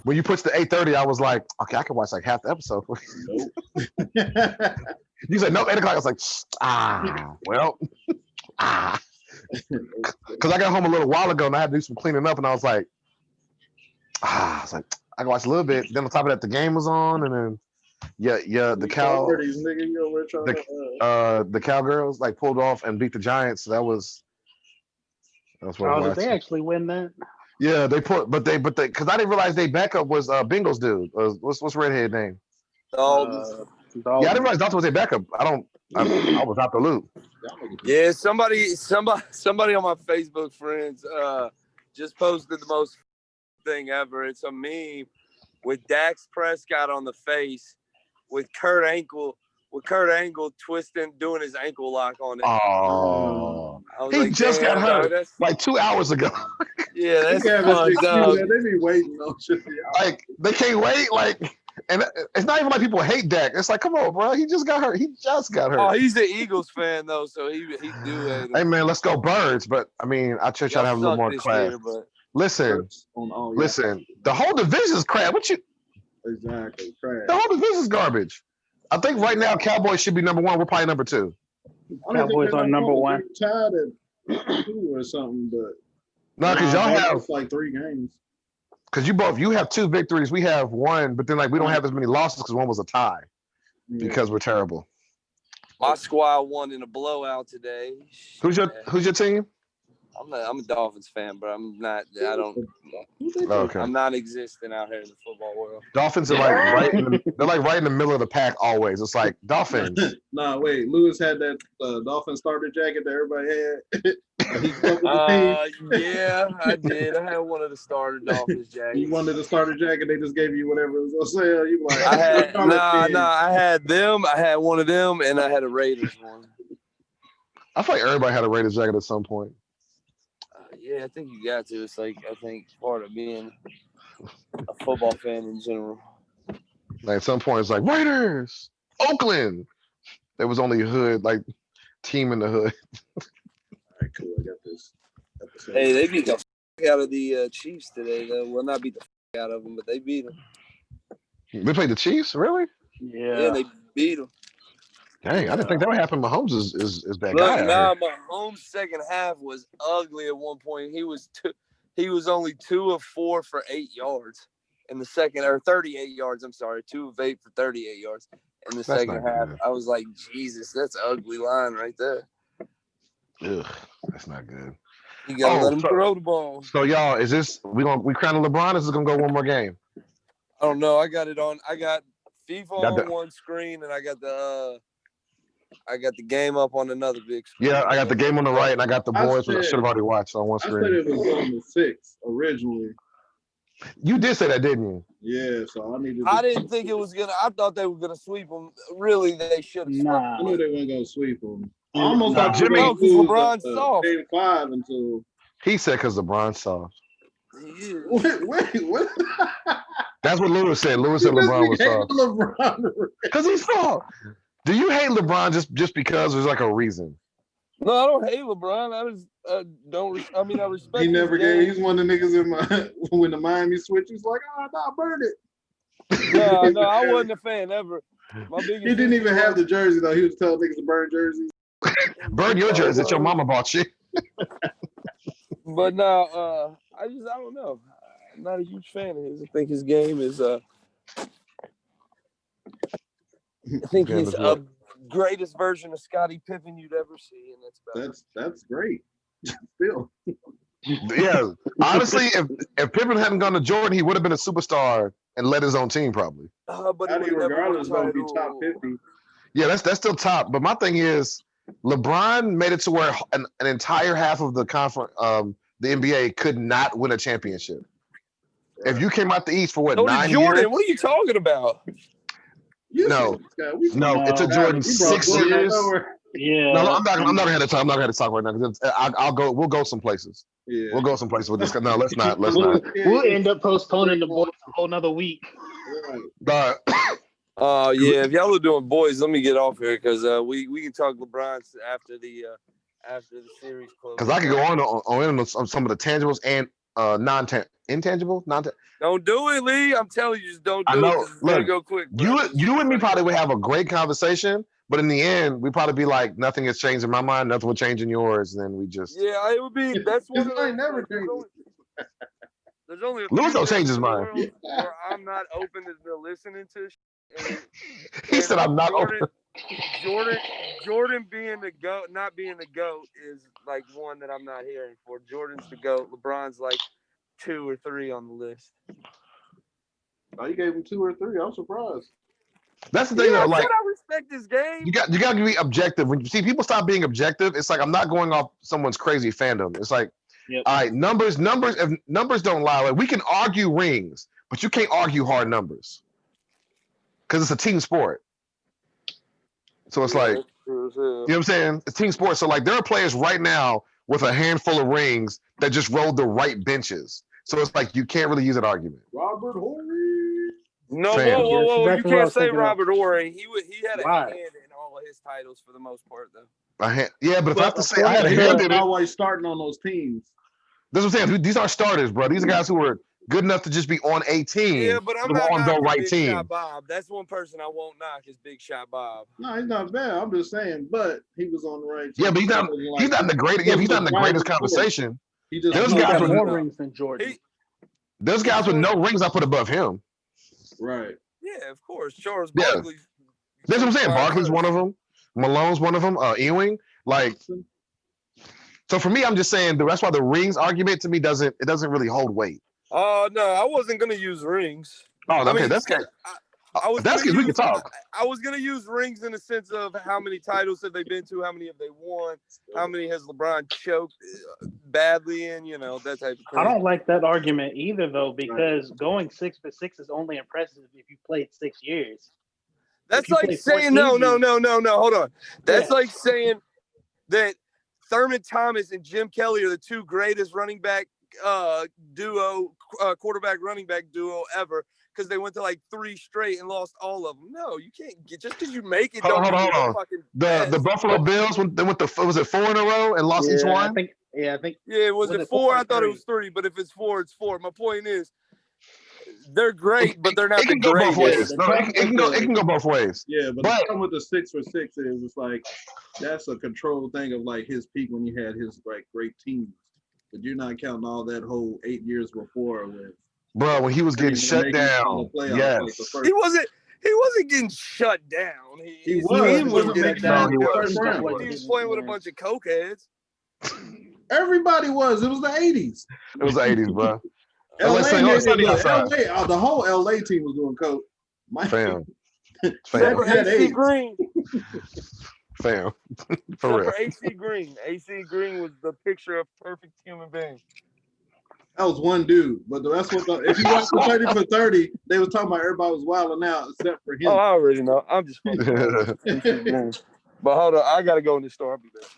when you pushed to 8:30, I was like, okay, I can watch like half the episode. Nope. You said no 8 o'clock. I was like, well, because I got home a little while ago and I had to do some cleaning up, and I was like, I can watch a little bit. Then on top of that, the game was on, and then the Cowgirls like pulled off and beat the Giants. So that was worth Oh, did watching. they actually win that? Yeah, but they because I didn't realize their backup was Bengals dude. What's redhead name? Dalton. Yeah, I didn't realize Dalton was their backup. I was out the loop. Yeah, somebody on my Facebook friends just posted the most thing ever. It's a meme with Dax Prescott on the face with Kurt Angle twisting, doing his ankle lock on it. Oh, he just got hurt like 2 hours ago. Yeah, that's fucked up. They be waiting on shit. Like they can't wait. Like, and it's not even like people hate Dak. It's like, come on, bro. He just got hurt. Oh, he's an Eagles fan though, so he do hate him. Hey man, let's go Birds. But I mean, I try to have a little more class. Listen. The whole division's crap. Exactly, crap. The whole division's garbage. I think right now Cowboys should be number 1. We're probably number 2. Cowboys are number 1. Tied at 2 or something, but no, because y'all have like 3 games. Because you have 2 victories, we have 1, but then like we don't have as many losses because 1 was a tie because we're terrible. My squad won in a blowout today. Who's your team? I'm a Dolphins fan, but I'm not. I don't. Okay. I'm not existing out here in the football world. Dolphins are like right in the middle of the pack always. It's like Dolphins. Nah, wait. Lewis had that Dolphin starter jacket that everybody had. Yeah, I did. I had one of the starter Dolphins jackets. You wanted the starter jacket? They just gave you whatever it was on sale. You like? I had them. I had one of them, and I had a Raiders one. I feel like everybody had a Raiders jacket at some point. Yeah, I think you got to. It's like, I think part of being a football fan in general. Like at some point, it's like Raiders, Oakland. There was only a hood, like team in the hood. All right, cool. I got this. Hey, they beat the out of the Chiefs today, though. Well, not beat the out of them, but they beat them. They played the Chiefs, really? Yeah, they beat them. Dang, I didn't think that would happen. Mahomes is that Look, guy. Mahomes' second half was ugly at one point. He was only 2 of 4 for 8 yards in the second, or 38 yards. I'm sorry, 2 of 8 for 38 yards in the second half. Good. I was like, Jesus, that's an ugly line right there. Ugh, that's not good. You gotta let him throw the ball. So y'all, is this we crowning LeBron? Or is this gonna go one more game? I don't know. I got it on. I got FIFA on one screen, and I got the game up on another big screen. Yeah, I got the game on the right, and I got the boys, which I should have already watched on one screen. I said it was on the 6 originally. You did say that, didn't you? Yeah, so I needed. I didn't think it was gonna. I thought they were gonna sweep them. Really, they should have. Nah. I knew they weren't gonna sweep them. Almost like Jimmy. LeBron's soft. Game 5 until he said because LeBron's soft. Wait, what? That's what Lewis said. Lewis said LeBron was soft. Because he's soft. Do you hate LeBron just because there's like a reason? No, I don't hate LeBron. I don't. I mean, I respect. He never gave. He's one of the niggas in my when the Miami switch. He's like, burn it. No, I wasn't a fan ever. He didn't even have the jersey though. He was telling niggas to burn jerseys. Burn your jersey that your mama bought you. But no, I don't know. I'm not a huge fan of his. I think his game is I think he's a greatest version of Scottie Pippen you'd ever see, and that's about that's great. Still. Yeah. Honestly, if Pippen hadn't gone to Jordan, he would have been a superstar and led his own team probably. But regardless going to be top 50. Yeah, that's still top. But my thing is, LeBron made it to where an entire half of the conference, the NBA could not win a championship. Right. If you came out the East for 9 Jordan, years? What are you talking about? No, it took Jordan 6 years. Yeah. No, I'm not gonna have time. I'm not gonna talk right now because I'll go. We'll go some places. Yeah. We'll go some places with this. No, let's not. We'll end up postponing the boys a whole nother week. Right. Yeah. If y'all are doing boys, let me get off here because we can talk LeBron after the series closes. Because I could go on some of the tangibles and intangible, non. Don't do it, Lee. I'm telling you, just don't I do it know. because it's gonna Look, go quick. Bro. you and me probably would have a great conversation, but in the end, we probably be like, nothing has changed in my mind, nothing will change in yours, and then we just. Yeah, it would be. That's one of mine those. never Like, changes. there's only a Lewis few don't change things his in the mind. world where I'm not open to listening to. He said, "I'm not Jordan, open." Jordan being the GOAT, not being the GOAT is like one that I'm not hearing for. Jordan's the GOAT. LeBron's like 2 or 3 on the list. Oh, you gave him 2 or 3. I'm surprised. That's the thing, though. I Like, said I respect this game. you got to be objective. When you see people stop being objective, it's like I'm not going off someone's crazy fandom. It's like, all right, numbers. If numbers don't lie, like we can argue rings, but you can't argue hard numbers because it's a team sport. So it's like, you know what I'm saying? It's team sports. So like, there are players right now with a handful of rings that just rolled the right benches. So it's like you can't really use that argument. Robert Horry. No, Fam. whoa! That's You exactly what I can't was say thinking of. Robert Horry. He had a Why? hand in all of his titles for the most part, though. Yeah, but if I have to say I had a according to hand the- in it, Always starting on those teams. that's what I'm saying. These are starters, bro. These are guys who were good enough to just be on a team. Yeah, but I'm who not were on the knocking right Big team. Shot Bob. That's one person I won't knock is Big Shot Bob. No, he's not bad. I'm just saying, but he was on the right team. Yeah, but he's not in the greatest. Yeah, he's not in the greatest conversation. He just Those He's guys got with more rings than Jordan. those guys with no rings, I put above him. right. Yeah, of course. Charles Yeah. Barkley. That's what I'm saying. Barkley's one of them. Malone's one of them. Ewing, like. So for me, I'm just saying that's why the rings argument to me doesn't really hold weight. Oh no, I wasn't gonna use rings. Oh, okay, I mean, that's good. that's because we can talk. I was gonna use rings in the sense of how many titles have they been to, how many have they won, how many has LeBron choked badly in, that type of thing. I don't like that argument either, though, because going 6 for 6 is only impressive if you played 6 years. That's like saying no. Hold on. That's like saying that Thurman Thomas and Jim Kelly are the 2 greatest running back quarterback running back duo ever because they went to like 3 straight and lost all of them. No, you can't get just because you make it. Hold on. Fucking the Buffalo Bills they went was it 4 in a row and lost each one? I think. Yeah, was it 4? I thought it was 3, but if it's 4, it's 4. My point is, they're great, but they're not the greatest. Both ways. No, it can go both ways. Yeah, but the problem with the 6 for 6 is it's like that's a controlled thing of like his peak when you had his like great teams. But you're not counting all that whole 8 years before with bro when he was getting shut down. Yes, like he wasn't getting shut down. He was getting down. He was playing with a bunch of cokeheads. Everybody was. It was the 80s. It was the 80s, bro. The whole LA team was doing coke. Fam. AC Green. Fam. For real. AC Green. AC Green was the picture of perfect human being. That was one dude, but that's what. If you watch the 30 for 30, they was talking about everybody was wilding out except for him. Oh, I already know. I'm just fucking. But hold on, I gotta go in the store. I'll be back.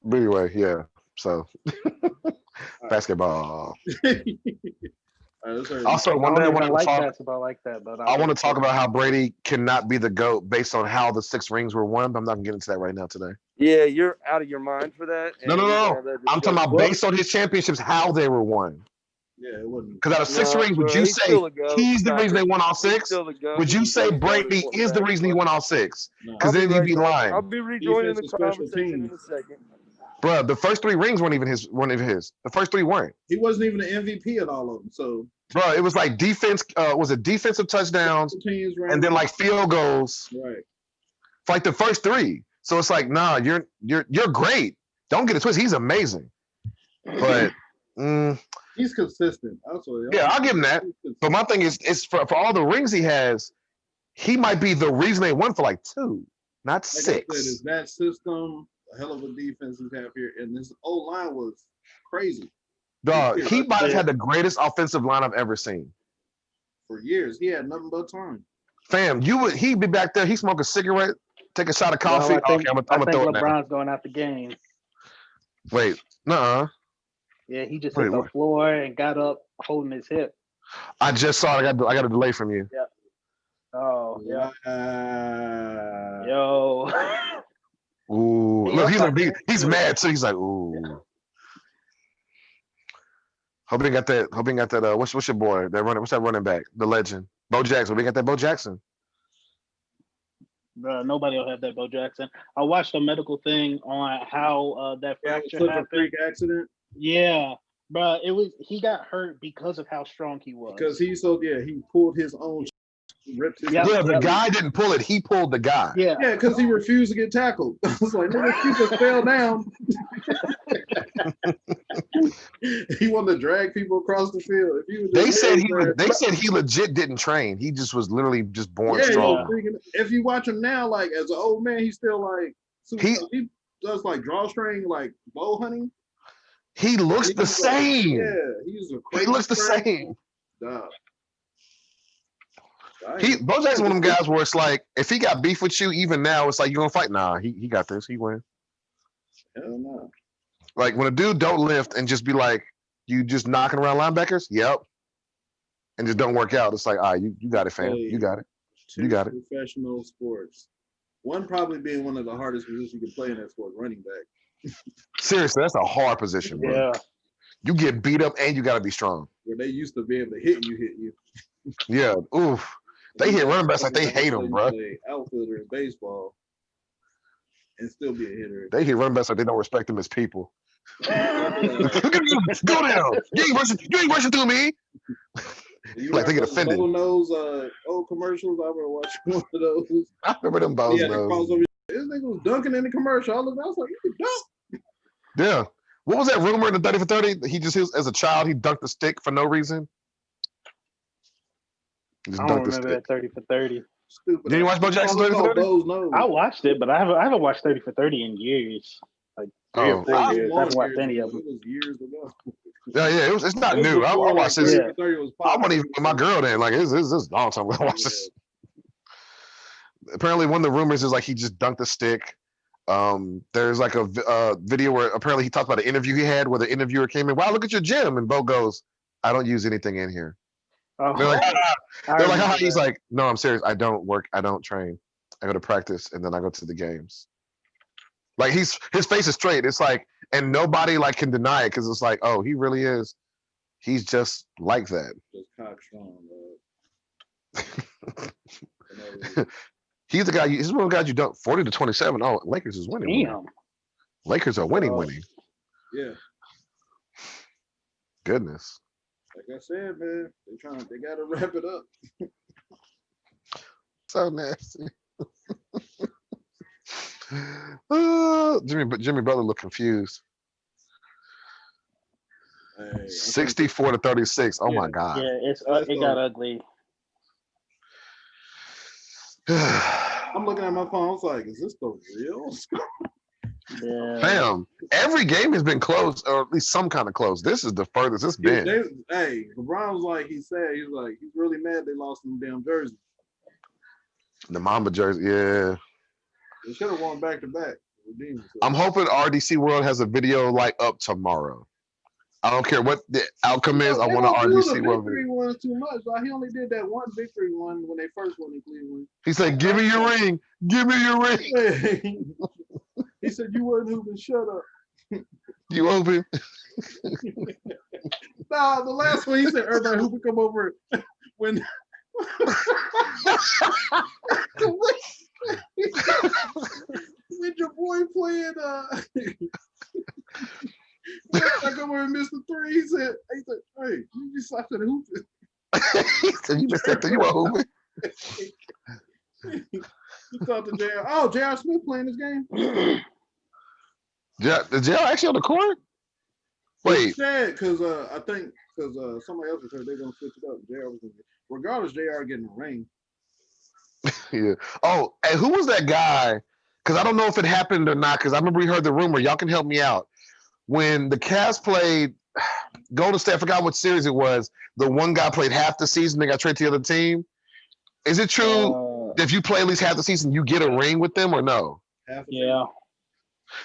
But anyway, yeah. So basketball. Also, one thing I want to talk but I want to talk about how Brady cannot be the GOAT based on how the 6 rings were won. But I'm not gonna get into that right now today. Yeah, you're out of your mind for that. No. I'm talking about based on his championships, how they were won. Yeah, it wasn't. Because out of 6 rings, would you say he's the reason they won all 6? Would you say Brady is the reason he won all 6? Because then you'd be lying. I'll be rejoining the conversation in a second. Bro, the first 3 rings weren't even his. The first 3 weren't. He wasn't even the MVP at all of them. So, bro, it was like defense. Was it defensive touchdowns and then like field goals? Right. For like the first 3. So it's like, nah, you're great. Don't get it twisted. He's amazing. But he's consistent. Yeah, I'll give him that. But my thing is for all the rings he has, he might be the reason they won for like 2, not 6. Like I said, it's that system. A hell of a defense we have here, and this O-line was crazy. Dog, he might have had the greatest offensive line I've ever seen. For years, he had nothing but time. Fam, he'd be back there. He smoke a cigarette, take a shot of coffee. I think I'm gonna throw it now. LeBron's going out the game. Wait, nuh-uh. Yeah, he just hit the floor and got up holding his hip. I just saw it. I got a delay from you. Yep. Oh, yeah. Yo. Ooh, look, he's mad too. He's like, ooh. Hope he got that. Hope he got that. What's your boy? That running. What's that running back? The legend, Bo Jackson. We got that Bo Jackson. Bro, nobody will have that Bo Jackson. I watched a medical thing on how that fracture such a happened. freak accident. Yeah, bro, he got hurt because of how strong he was. Because he pulled his own, ripped his. Yep. Yeah, the guy didn't pull it. He pulled the guy. Yeah, because he refused to get tackled. I was like, nigga, he just fell down. He wanted to drag people across the field. If he was They said he legit didn't train. He just was literally just born yeah, strong. if you watch him now, like as an old man, he's still like he does like drawstring, like bow hunting. He looks the same. Yeah, he's a crazy. He looks the same. Duh. Bo Jackson's one of them guys where it's like, if he got beef with you, even now, it's like, you gonna fight? Nah, he got this. He win. Hell no. Like when a dude don't lift and just be like, you just knocking around linebackers? Yep. And just don't work out. It's like, all right, you got it, fam. You got it. You got it. Professional sports. One probably being one of the hardest positions you can play in that sport, running back. Seriously, that's a hard position, bro. yeah. You get beat up and you got to be strong. Where they used to be able to hit you. Yeah. Oof. They hit running backs like they hate them, bro. Outfielder in baseball and still be a hitter. They hit running backs like they don't respect them as people. Go down. You ain't rushing through me. Like they get offended. Those old commercials. I remember watching one of those. I remember them balls. This nigga was dunking in the commercial. I was like, you can dunk. Yeah. What was that rumor in the 30 for 30? He as a child, he dunked the stick for no reason. I don't remember that 30 for 30. Stupid. Did you watch Bo Jackson 30 for 30? I watched it, but I haven't watched 30 for 30 in years. Like 3 or 4 years. I haven't watched any of them. It was years ago. Yeah. It's not new. I watched this. I wasn't even with my girl then. Like it's a long time ago. I watched this. Apparently, one of the rumors is like he just dunked the stick. There's like a video where apparently he talked about an interview he had where the interviewer came in. Wow, look at your gym, and Bo goes, "I don't use anything in here." Oh, they're like, he's like, "No, I'm serious. I don't work. I don't train. I go to practice and then I go to the games." Like his face is straight. It's like, and nobody like can deny it because it's like, oh, he really is. He's just like that. Just cock strong, He's the guy. He's one of the guys you dunk 40 to 27. Oh, Lakers is winning. Damn. Lakers are winning. Yeah. Goodness. Like I said, man, they gotta wrap it up. So nasty. Jimmy Butler looked confused. Hey, 64 to 36. Oh my God. Yeah, it got ugly. I'm looking at my phone. I was like, is this the real score? Yeah. Fam, every game has been close, or at least some kind of close. This is the furthest it's been. LeBron was like, he's really mad they lost in the damn jersey. The Mamba jersey, yeah. They should have won back to back. I'm hoping RDC World has a video like up tomorrow. I don't care what the outcome is. I want an RDC World video. Victory one too much. Like, he only did that one victory one when they first won in Cleveland. He said, "Give me your ring. Give me your ring." He said, "You wasn't hooping. Shut up." You open? Nah, the last one he said, "Everybody hooping come over." When with your boy playing, I come over and missed the three. He said, "Hey, you just stopped at hooping." He said, "You just said that you were hooping." You talked to JR. Oh, JR Smith playing this game. Is JR actually on the court? Wait, because I think because somebody else was said they're gonna switch it up. JR was gonna regardless. JR getting a ring. Yeah. Oh, and who was that guy? Because I don't know if it happened or not. Because I remember we heard the rumor. Y'all can help me out. When the Cavs played Golden State, I forgot what series it was. The one guy played half the season. They got traded to the other team. Is it true if you play at least half the season, you get a ring with them or no? Yeah.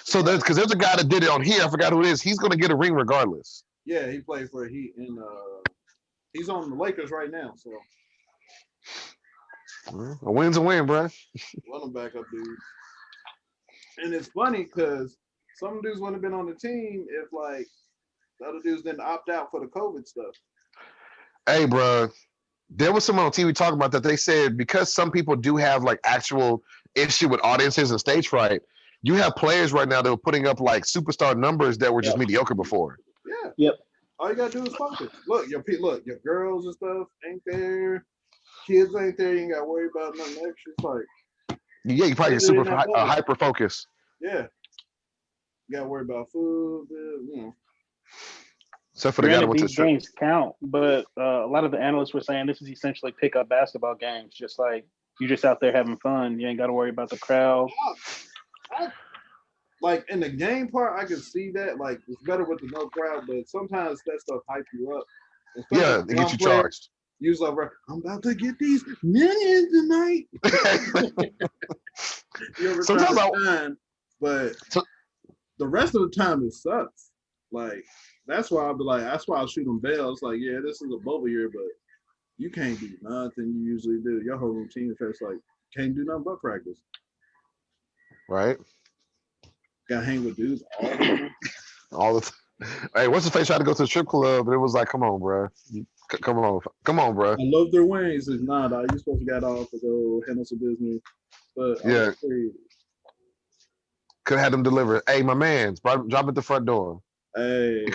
So there's a guy that did it on here. I forgot who it is. He's going to get a ring regardless. Yeah, he played for Heat and he's on the Lakers right now. So a win's a win, bro. Run them back up, dude. And it's funny because some dudes wouldn't have been on the team if like The other dudes didn't opt out for the COVID stuff. Hey, bro, there was someone on TV talking about that. They said because some people do have like actual issue with audiences and stage fright, you have players right now that are putting up like superstar numbers that were just mediocre before. Yeah. Yep. All you gotta do is focus. Look, your girls and stuff ain't there. Kids ain't there. You ain't gotta worry about nothing extra. It's like Yeah, you probably get super hyper focus. yeah. You gotta worry about food, you know. Except for the guy that went to the these games count, but a lot of the analysts were saying this is essentially pickup basketball games. Just like you're just out there having fun. You ain't got to worry about the crowd. Like in the game part, I can see that. Like it's better with the no crowd, but sometimes that stuff hype you up. Yeah, it gets you charged. Use like, I'm about to get these millions tonight. You ever Sometimes but the rest of the time it sucks. Like that's why I'll be like, that's why I'll shoot them bells. Like, yeah, this is a bubble year, but you can't do nothing you usually do. Your whole routine is like can't do nothing but practice. Right. Got to hang with dudes all the time. All the Hey, what's the face tried to go to the strip club, but it was like, come on, bro. Come on, bro. I love their wings. It's not. You supposed to get off to go handle some business. But yeah. Could have had them deliver. Hey, my man's drop at the front door. Hey,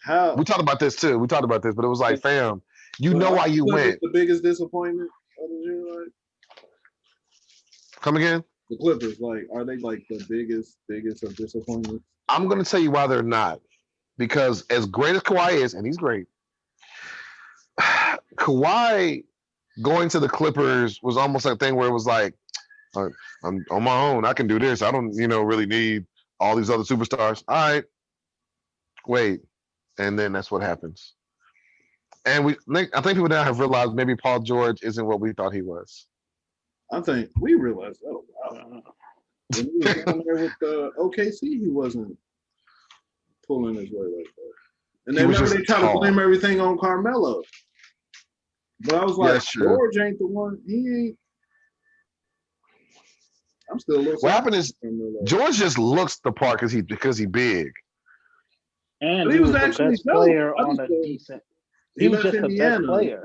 how? We talked about this too. But it was like, fam, you know why you went. The biggest disappointment of the year, like? Come again? The Clippers, like, are they like the biggest of disappointments? I'm gonna tell you why they're not. Because as great as Kawhi is, and he's great, Kawhi going to the Clippers was almost like a thing where it was like, I'm on my own. I can do this. I don't, really need all these other superstars. All right, wait, and then that's what happens. And I think people now have realized maybe Paul George isn't what we thought he was. I think we realized that. Wow. When he was down there with OKC, he wasn't pulling his way like that. And then they try to blame everything on Carmelo. But I was like, George ain't the one. He ain't. I'm still a little. What happened is George just looks the part because he big. And he was actually the best player on a decent. He was just the best player.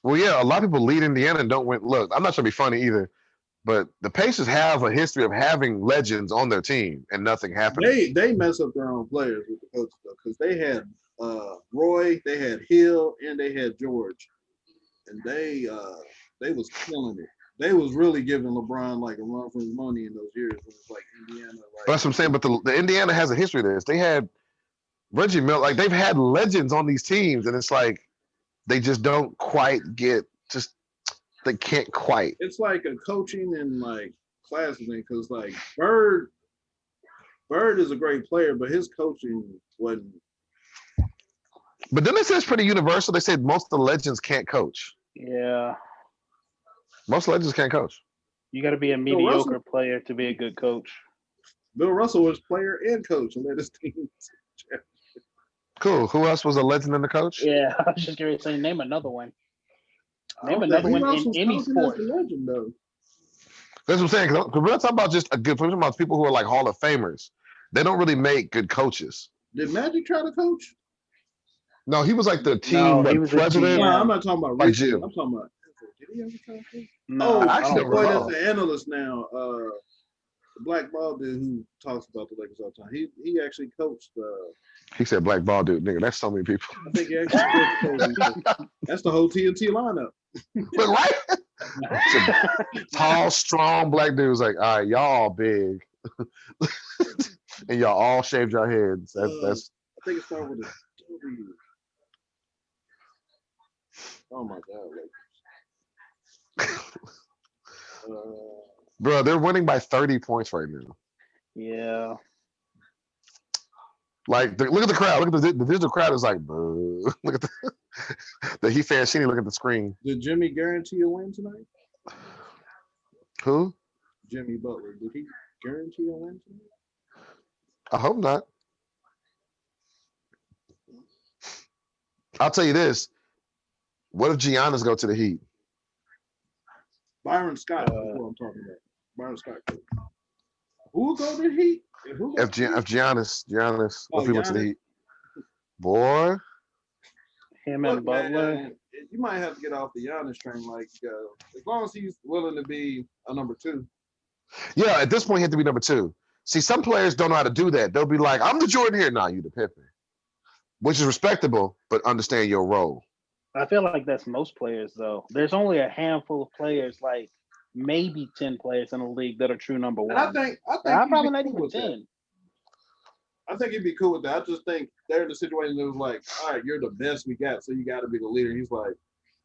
Well, yeah, a lot of people lead Indiana and don't win. Look, I'm not trying to be funny either, but the Pacers have a history of having legends on their team and nothing happening. They mess up their own players with the coaches though, because they had Roy, they had Hill, and they had George, and they was killing it. They was really giving LeBron like a run for his money in those years when it's like Indiana. Like, that's what I'm saying. But the Indiana has a history of this. They had Reggie Miller, like they've had legends on these teams, and it's like they just don't quite get. They can't quite. It's like a coaching and like classes thing because like Bird is a great player, but his coaching wasn't. But then they said it's pretty universal. They said most of the legends can't coach. Yeah. Most legends can't coach. You got to be a mediocre player to be a good coach. Bill Russell was player and coach and led his team. Cool. Who else was a legend and the coach? Yeah, I was just going to say, name another one. Name another one in any sport. Legend, though. That's what I'm saying. Because we're not talking about just a good. We're talking about people who are like Hall of Famers. They don't really make good coaches. Did Magic try to coach? No, he was like the team president. No, I'm not talking about like Jim. I'm talking about. Did he ever try to coach? No, actually, the boy that's the analyst now, the black ball dude who talks about the Lakers all the time. He actually coached. He said black ball dude, nigga. That's so many people. I think he actually coached. That's the whole TNT lineup. But right? Tall, strong black dude was like, all right, y'all big. And y'all all shaved your heads. That's I think it started with a W. Oh my God, bro, they're winning by 30 points right now. Yeah. Like, look at the crowd. Look at the digital crowd is like, boo. Look at the Heat Fancini. Look at the screen. Did Jimmy guarantee a win tonight? Who? Jimmy Butler. Did he guarantee a win tonight? I hope not. I'll tell you this. What if Giannis go to the Heat? Byron Scott is what I'm talking about. Byron Scott. Who will go to the Heat? If Giannis, if he went to the Heat. Boy. Him Look, and Butler. man, you might have to get off the Giannis train. Like, as long as he's willing to be a number 2. Yeah, at this point, he had to be number 2. See, some players don't know how to do that. They'll be like, I'm the Jordan here. Nah, you the Pippen. Which is respectable, but understand your role. I feel like that's most players, though. There's only a handful of players, like maybe 10 players in the league that are true number 1. And I think I'm probably not cool even with 10. that. I think he'd be cool with that. I just think they're in the situation that was like, all right, you're the best we got, so you got to be the leader. He's like,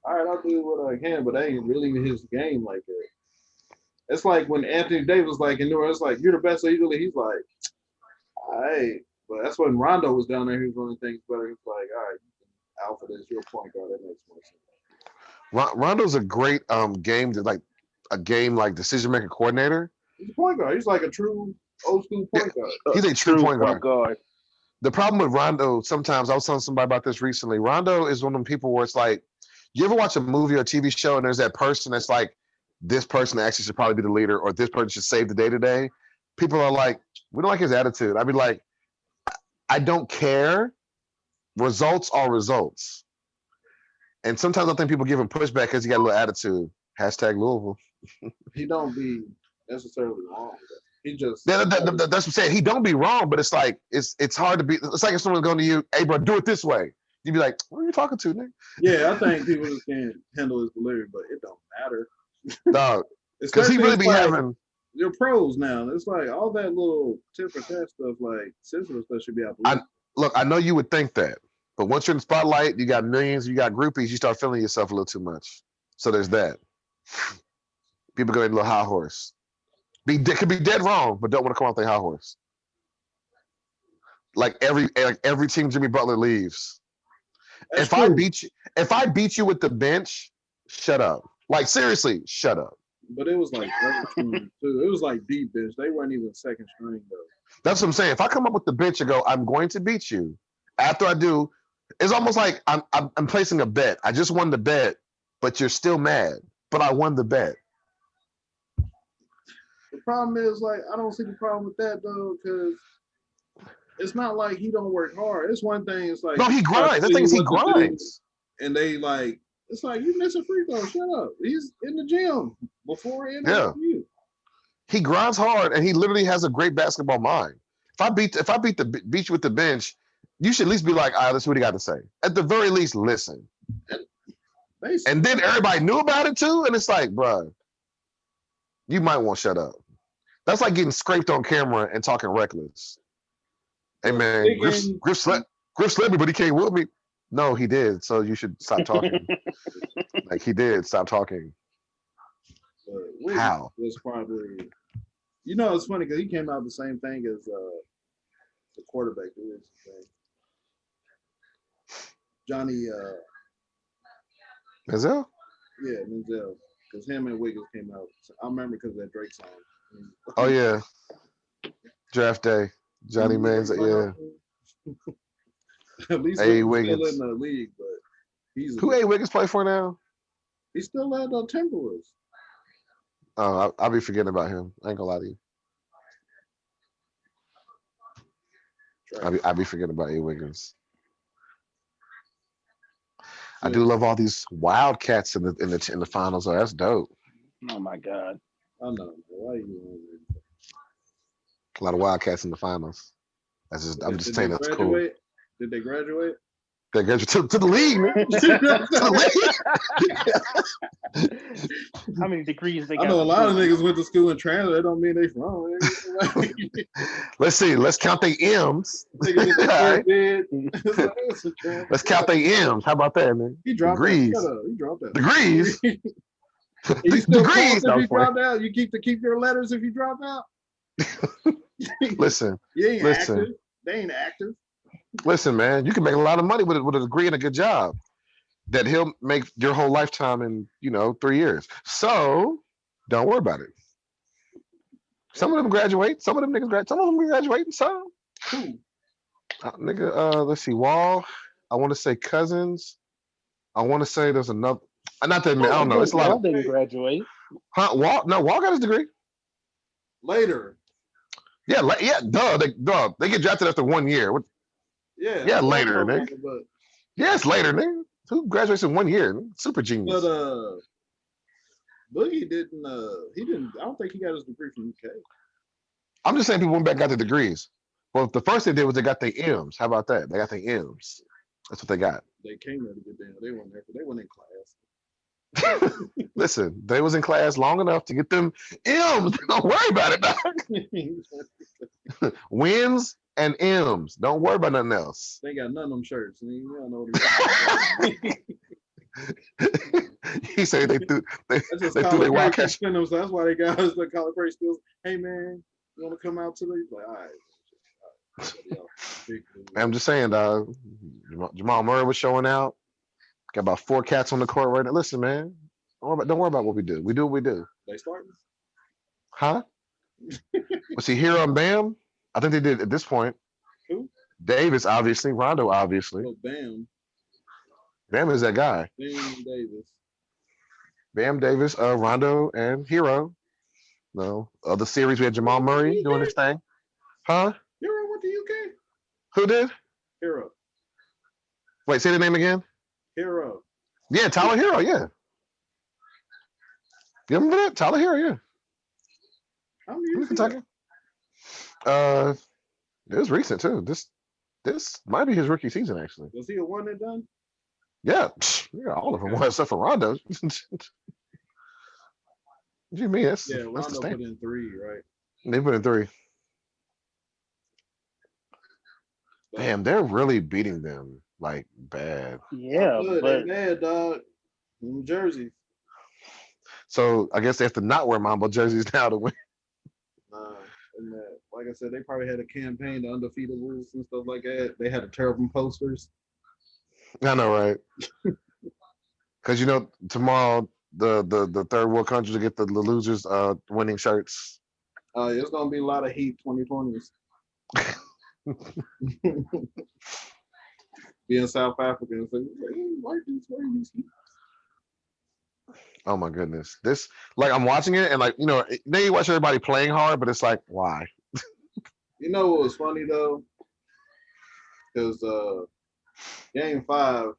all right, I'll do what I can, but that ain't really his game like that. It's like when Anthony Davis was like in New Orleans, it's like, you're the best, so he's like, all right. But that's when Rondo was down there. He was one of the things better. He's like, all right, Alpha, this your point guard. That makes more sense. Rondo's a great game decision making coordinator. He's a point guard. He's like a true old school point guard. He's a true point guard. guard. The problem with Rondo, sometimes I was telling somebody about this recently. Rondo is one of them people where it's like, you ever watch a movie or a TV show and there's that person that's like, this person actually should probably be the leader, or this person should save the day today. People are like, we don't like his attitude. I'd be like, I don't care. Results are results. And sometimes I think people give him pushback because he got a little attitude. Hashtag Louisville. He don't be necessarily wrong. He just that's what I'm saying. He don't be wrong, but it's like it's hard to be. It's like if someone's going to you, hey bro, do it this way. You'd be like, what are you talking to, nigga? Yeah, I think people just can't handle his delivery, but it don't matter. Dog, because he really be having. You're pros now. It's like all that little tip for tat stuff, like scissors stuff, should be out the window. Look, I know you would think that, but once you're in the spotlight, you got millions, you got groupies, you start feeling yourself a little too much. So there's that. People go a little high horse. Could be dead wrong, but don't want to come off their high horse. Like every team Jimmy Butler leaves. That's if true. I beat you with the bench, shut up. Like seriously, shut up. But it was like too. It was like deep bench. They weren't even second string though. That's what I'm saying. If I come up with the bench and go, I'm going to beat you. After I do, it's almost like I'm placing a bet. I just won the bet, but you're still mad. But I won the bet. The problem is, like, I don't see the problem with that though, because it's not like he don't work hard. It's one thing. It's like no, he grinds. The thing is, he grinds. And they like, it's like you miss a free throw. Shut up. He's in the gym before he you. He grinds hard, and he literally has a great basketball mind. If I beat you with the bench, you should at least be like, all right, let's see what he got to say. At the very least, listen. And then everybody knew about it too, and it's like, bro, you might want to shut up. That's like getting scraped on camera and talking reckless. Hey man, Griff slept me, but he can't whoop me. No, he did. So you should stop talking. Like he did. Stop talking. How? Was probably, it's funny because he came out the same thing as the quarterback. Johnny Manziel? Yeah, Manziel. Because him and Wiggins came out. I remember because of that Drake song. Oh yeah. Draft day. Johnny Manziel, yeah. At least A. he's Wiggins. still in the league, but he's who A. Wiggins play for now? He's still at the Timberwolves. Oh, I'll be forgetting about him. I ain't gonna lie to you. I'll be forgetting about A. Wiggins. I do love all these Wildcats in the finals. Oh, that's dope. Oh my God. I know. Why you? A lot of Wildcats in the finals. I'm just saying that's cool. Did they graduate? They graduated to the league, man. How many degrees they got? I know a lot of niggas went to school and transferred. That don't mean they from. Let's see. Let's count their M's. Right. Let's count their M's. How about that, man? He dropped degrees. That. He dropped that. Degrees. Degrees. If you drop out, you keep your letters if you drop out. Listen. You ain't active. They ain't active. Listen, man, you can make a lot of money with a degree and a good job that he'll make your whole lifetime in, 3 years. So don't worry about it. Some of them graduate. Some of them niggas graduate. Some of them graduating. Some. Let's see. Wall. I want to say Cousins. I want to say there's another. Not that I don't know. It's a lot. Wall didn't graduate. Huh? Wall got his degree. Later. Yeah. Duh. They get drafted after 1 year. Yeah. Yeah, I later, know, nigga. Yeah, it's later, nigga. Who graduates in 1 year? Super genius. But Boogie didn't. He didn't. I don't think he got his degree from UK. I'm just saying people went back and got the degrees. Well, the first thing they did was they got the M's. How about that? They got the M's. That's what they got. They came there to get down. They weren't there. They weren't in class. Listen, they was in class long enough to get them M's. Don't worry about it, dog. Wins and M's. Don't worry about nothing else. They ain't got none of them shirts. You don't know He said they threw that's threw their Wildcat. So that's why they got us the college Prairie skills. Hey man, you want to come out to the? Like, all right. I'm just saying, dog. Jamal Murray was showing out. Got about 4 cats on the court right now. Listen, man. Don't worry about what we do. We do what we do. They starting? Huh? Was he Hero and Bam? I think they did at this point. Who? Davis, obviously. Rondo, obviously. Oh, Bam. Bam is that guy. Bam Davis. Bam Davis, Rondo, and Hero. No, other series we had Jamal Murray doing his thing. Huh? Hero went to UK. Who did? Hero. Wait, say the name again. Hero. Yeah, Tyler Hero. Yeah. You remember that? Tyler Hero. Yeah. How many years? Kentucky. It was recent too. This might be his rookie season actually. Was he a one and done? Yeah, yeah, all of them were except for Rondo. What do you mean? That's the Rondo put standard. in 3, right? They put in 3. Damn, they're really beating them like bad. Yeah, Good, but bad dog. New jerseys. So I guess they have to not wear Mambo jerseys now to win. And like I said, they probably had a campaign, the undefeatables and stuff like that. They had to tear up them posters. I know, right? Because tomorrow the third world countries will get the losers winning shirts. It's gonna be a lot of heat 2020s. Being South African, so why these heat? Oh my goodness. This I'm watching it and now you watch everybody playing hard, but it's like, why? You know what was funny though? Because game 5,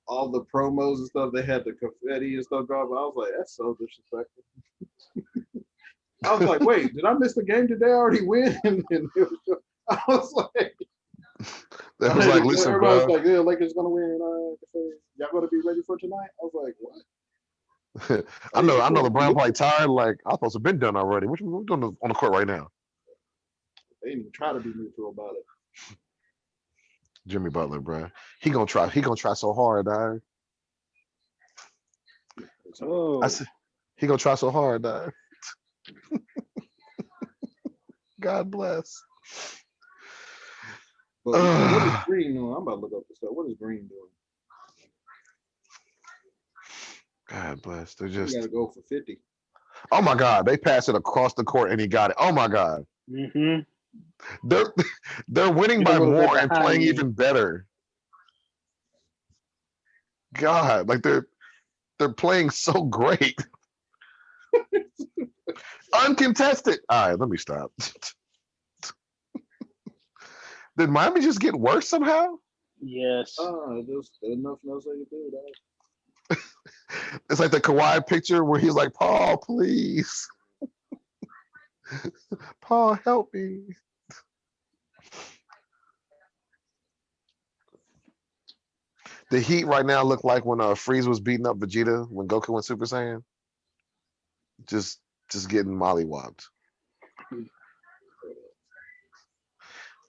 all the promos and stuff, they had the confetti and stuff dropping. I was like, that's so disrespectful. I was like, wait, did I miss the game? Did they already win? And I was like, that was like, listen, everybody bro. was like, yeah, Lakers gonna win. Y'all gonna be ready for tonight? I was like, what? I know LeBron probably tired. Like, I was supposed to have been done already. What we doing on the court right now? They didn't even try to be neutral about it. Jimmy Butler, bro. He gonna try so hard, dog. oh, I said he gonna try so hard, dog. God bless. But what is Green doing? I'm about to look up this stuff. What is Green doing? God bless. They're You just. gotta go for 50. Oh my God! They passed it across the court and he got it. Oh my God! mm-hmm. They're winning by more and playing even better. God, like they're playing so great. Uncontested. All right, let me stop. Did Miami just get worse somehow? Yes. There's nothing else they can do, dog. It's like the Kawhi picture where he's like, Paul, please. Paul, help me. The Heat right now look like when Freeze was beating up Vegeta when Goku went Super Saiyan. Just getting mollywopped.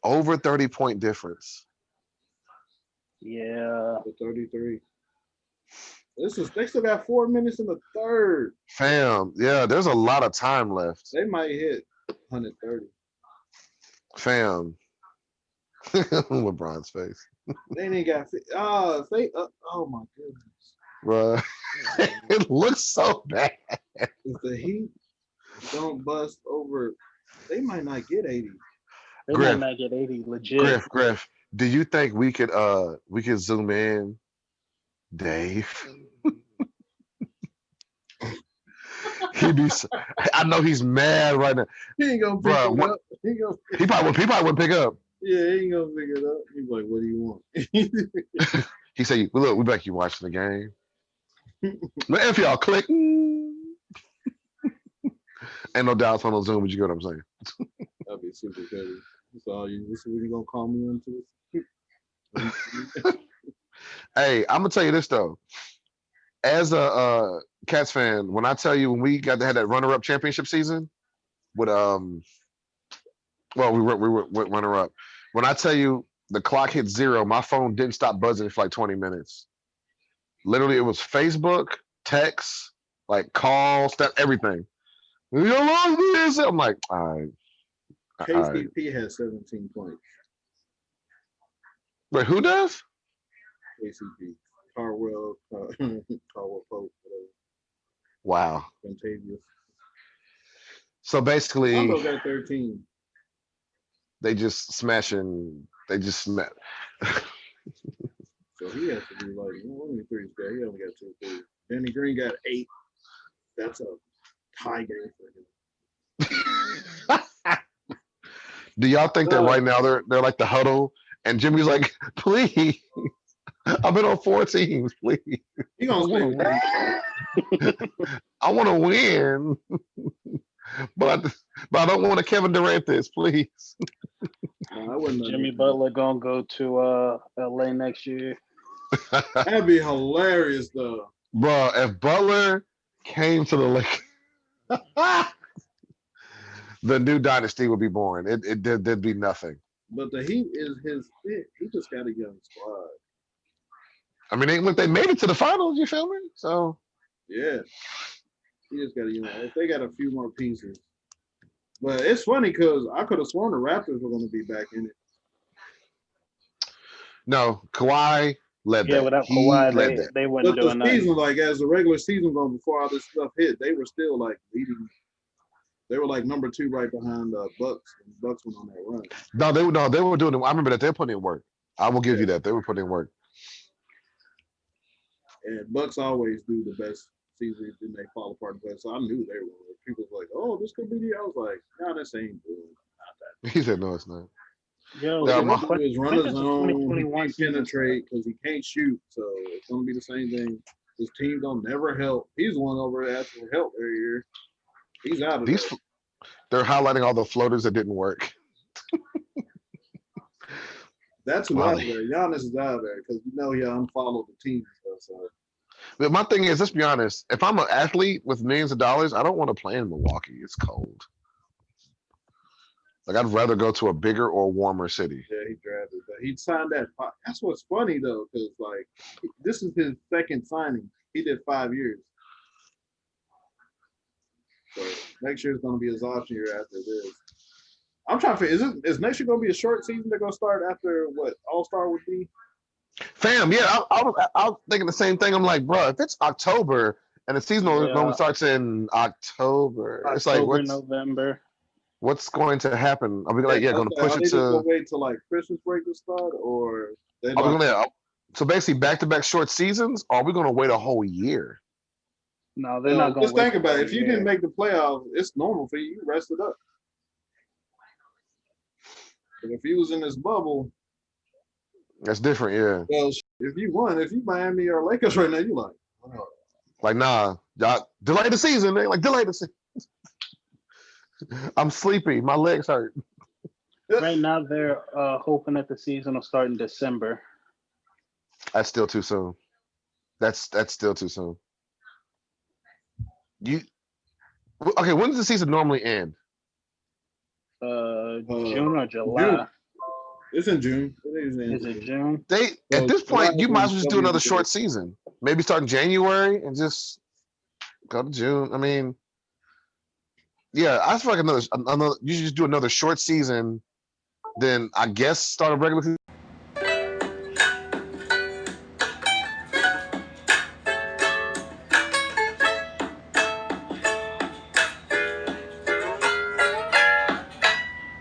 Over 30-point difference. Yeah. 33. They still got 4 minutes in the third. Fam, yeah, there's a lot of time left. They might hit 130. Fam. LeBron's face. They ain't got. Oh my goodness. Bruh. It looks so bad. If the Heat don't bust over, they might not get 80. They Griff. might not get 80 legit. Griff, do you think we could zoom in, Dave? I know he's mad right now. He ain't gonna pick Bruh, it up. he probably wouldn't pick up. Yeah, he ain't gonna pick it up. He's like, "What do you want?" He said, "Look, we back you watching the game." But if y'all click, ain't no doubts on no Zoom, but you get what I'm saying. That'd be super petty. That's all you. This is what you gonna call me into? Hey, I'm gonna tell you this though. As a Cats fan, when I tell you when we got to have that runner-up championship season with well, we were runner-up. When I tell you the clock hit 0, my phone didn't stop buzzing for like 20 minutes. Literally, it was Facebook, text, like calls, everything. You love this. I'm like, all right. KCP has 17 points. Wait, who does? KCP. Caldwell Pope, whatever. Wow. Contagious. So basically, Rondo got 13. they just smashing. They just smash. So he has to be like, how many threes got? He only got 2 threes. Danny Green got 8. That's a tie game for him. Do y'all think that right now they're like the huddle and Jimmy's like, please, I've been on 4 teams, please. He gonna win. I want to win, but I don't want to Kevin Durant this, please. Jimmy Butler gonna go to LA next year. That'd be hilarious, though. Bro, if Butler came to the Lakers, the new dynasty would be born. There'd be nothing. But the Heat is his fit. He just got a young squad. I mean, they made it to the finals. You feel me? So yeah, he just got a young. If they got a few more pieces, but it's funny because I could have sworn the Raptors were going to be back in it. No, Kawhi led that. Yeah, without Kawhi, they wouldn't do nothing. Season, like as the regular season going before all this stuff hit, they were still like leading. They were like number 2 right behind Bucks. And Bucks went on that run. No, they were doing it. I remember that they were putting in work. I will give you that. They were putting in work. And Bucks always do the best season, then they fall apart the best. So I knew they were. People were like, "Oh, this could be the." I was like, "No, this ain't good. Not that." He said, "No, it's not." Yo, what he run his own, he can't penetrate because he can't shoot. So it's gonna be the same thing. His team don't never help. He's the one over there asking for help every year. He's out of there. They're highlighting all the floaters that didn't work. That's who out there. Giannis is out there because you know he unfollowed the team and stuff. So. But my thing is, let's be honest. If I'm an athlete with millions of dollars, I don't want to play in Milwaukee. It's cold. Like I'd rather go to a bigger or warmer city. Yeah, he drafted that. He signed that. That's what's funny though, because like this is his second signing. He did 5 years. So next year is going to be his option year after this. I'm trying to figure, is next year going to be a short season? They're going to start after what All-Star would be? Fam, yeah, I was thinking the same thing. I'm like, bro, if it's October and the season normally starts in October, it's like November. What's going to happen? Are we going to push it to? Going to wait till like Christmas break to start, or so basically back-to-back short seasons? Or are we going to wait a whole year? No, they're not going to. Just think about it. If you didn't make the playoffs, it's normal for you. You rest it up. But if he was in this bubble, that's different, yeah. Well, if you Miami or Lakers right now, you like, oh. Like, nah, y'all delay the season. They like delay the season. I'm sleepy. My legs hurt. Right now, they're hoping that the season will start in December. That's still too soon. That's still too soon. Okay? When does the season normally end? June or July. June. It's in June. Is it June? At this point, you might as well just do another short season. Maybe start in January and just go to June. I mean, yeah, I feel like another. You should just do another short season. Then I guess start a regular season.